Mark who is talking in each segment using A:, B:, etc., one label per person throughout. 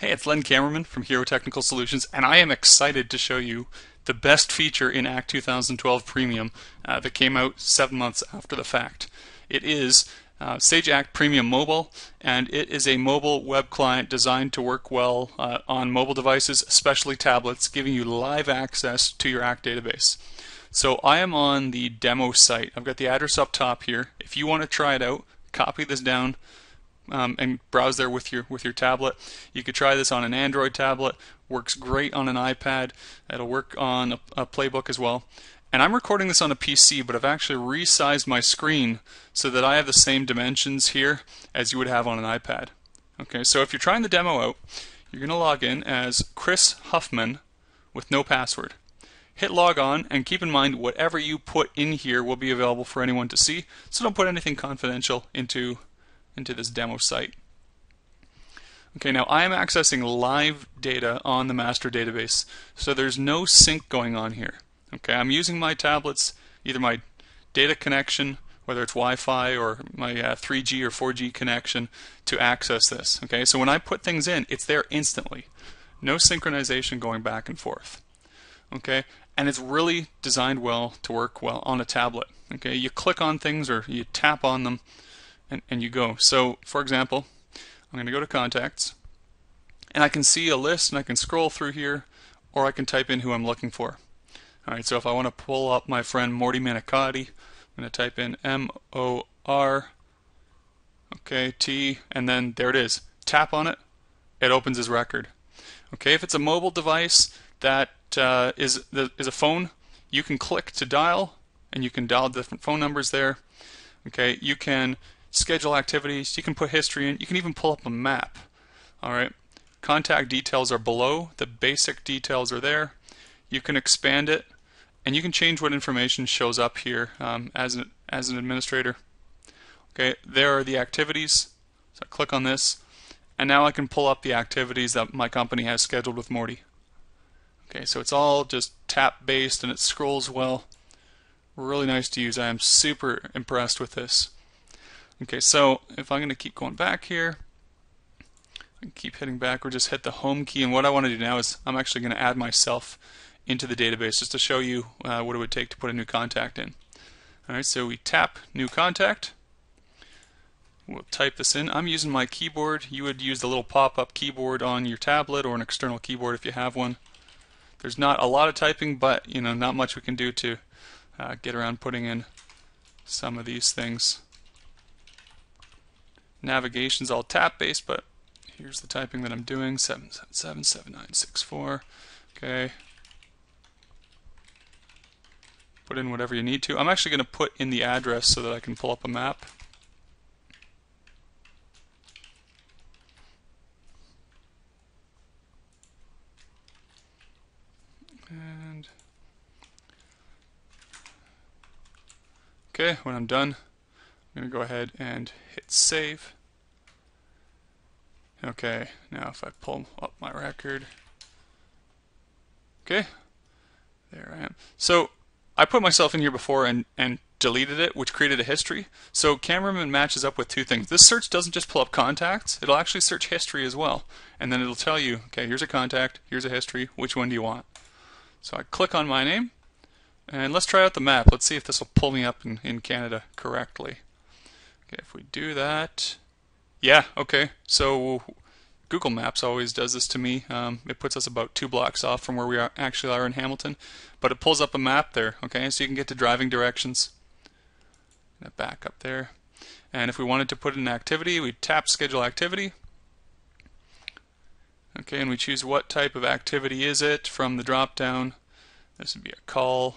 A: Hey, it's Len Cameraman from Hero Technical Solutions, and I am excited to show you the best feature in ACT 2012 Premium that came out 7 months after the fact. It is Sage ACT Premium Mobile, and it is a mobile web client designed to work well on mobile devices, especially tablets, giving you live access to your ACT database. So I am on the demo site. I've got the address up top here. If you want to try it out, copy this down and browse there with your tablet. You could try this on an Android tablet. Works great on an iPad. It'll work on a Playbook as well. And I'm recording this on a PC, but I've actually resized my screen so that I have the same dimensions here as you would have on an iPad. Okay, so if you're trying the demo out, you're going to log in as Chris Huffman with no password. Hit log on, and keep in mind whatever you put in here will be available for anyone to see, so don't put anything confidential into this demo site. Okay, now I am accessing live data on the master database, so there's no sync going on here. Okay, I'm using my tablet's, either my data connection, whether it's Wi-Fi or my 3G or 4G connection, to access this. Okay, so when I put things in, it's there instantly. No synchronization going back and forth. Okay, and it's really designed well to work well on a tablet. Okay, you click on things or you tap on them and you go. So for example, I'm going to go to contacts and I can see a list and I can scroll through here, or I can type in who I'm looking for. Alright, so if I want to pull up my friend Morty Manicotti, I'm going to type in M-O-R, okay, T, and then there it is. Tap on it, it opens his record. Okay, if it's a mobile device that is a phone, you can click to dial, and you can dial different phone numbers there. Okay, you can schedule activities, you can put history in, you can even pull up a map. Alright, contact details are below, the basic details are there. You can expand it, and you can change what information shows up here as an administrator. Okay, there are the activities, so I click on this, and now I can pull up the activities that my company has scheduled with Morty. Okay, so it's all just tap based and it scrolls well. Really nice to use. I am super impressed with this. Okay, so if I'm going to keep going back here, I keep hitting back, or just hit the home key, and what I want to do now is I'm actually going to add myself into the database just to show you what it would take to put a new contact in. Alright, so we tap new contact. We'll type this in. I'm using my keyboard. You would use the little pop-up keyboard on your tablet or an external keyboard if you have one. There's not a lot of typing, but not much we can do to get around putting in some of these things. Navigation's all tap based, but here's the typing that I'm doing. 7777964. Okay. Put in whatever you need to. I'm actually going to put in the address so that I can pull up a map. And okay, when I'm done, I'm going to go ahead and hit save. Okay, now if I pull up my record, okay, there I am. So I put myself in here before and deleted it, which created a history. So Cameraman matches up with two things. This search doesn't just pull up contacts, it'll actually search history as well. And then it'll tell you, okay, here's a contact, here's a history, which one do you want? So I click on my name, and let's try out the map. Let's see if this will pull me up in Canada correctly. Okay, if we do that, yeah, okay, so Google Maps always does this to me. It puts us about 2 blocks off from where we actually are in Hamilton, but it pulls up a map there, okay, so you can get to driving directions. Back up there, and if we wanted to put in an activity, we tap schedule activity. Okay, and we choose what type of activity is it from the drop down. This would be a call.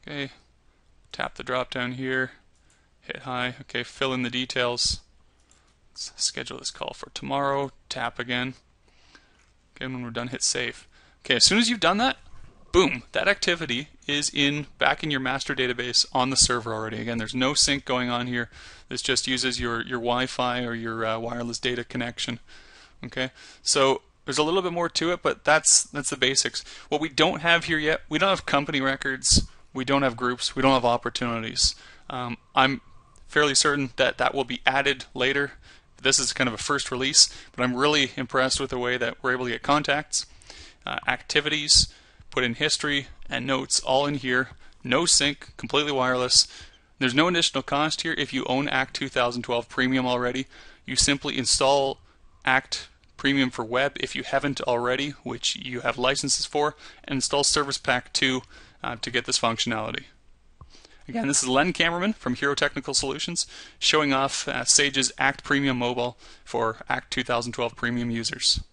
A: Okay, tap the drop down here, hit high. Okay, fill in the details. Let's schedule this call for tomorrow. Tap again. Okay, when we're done, hit save. Okay, as soon as you've done that, boom, that activity is back in your master database on the server already. Again, there's no sync going on here. This just uses your Wi-Fi or your wireless data connection. Okay, so there's a little bit more to it, but that's the basics. What we don't have here yet, we don't have company records, we don't have groups, we don't have opportunities. I'm fairly certain that that will be added later. This is kind of a first release, but I'm really impressed with the way that we're able to get contacts, activities, put in history and notes all in here. No sync, completely wireless. There's no additional cost here if you own Act 2012 Premium already. You simply install Act Premium for Web if you haven't already, which you have licenses for, and install Service Pack 2 to get this functionality. Again, this is Len Cameraman from Hero Technical Solutions showing off Sage's Act Premium Mobile for Act 2012 Premium users.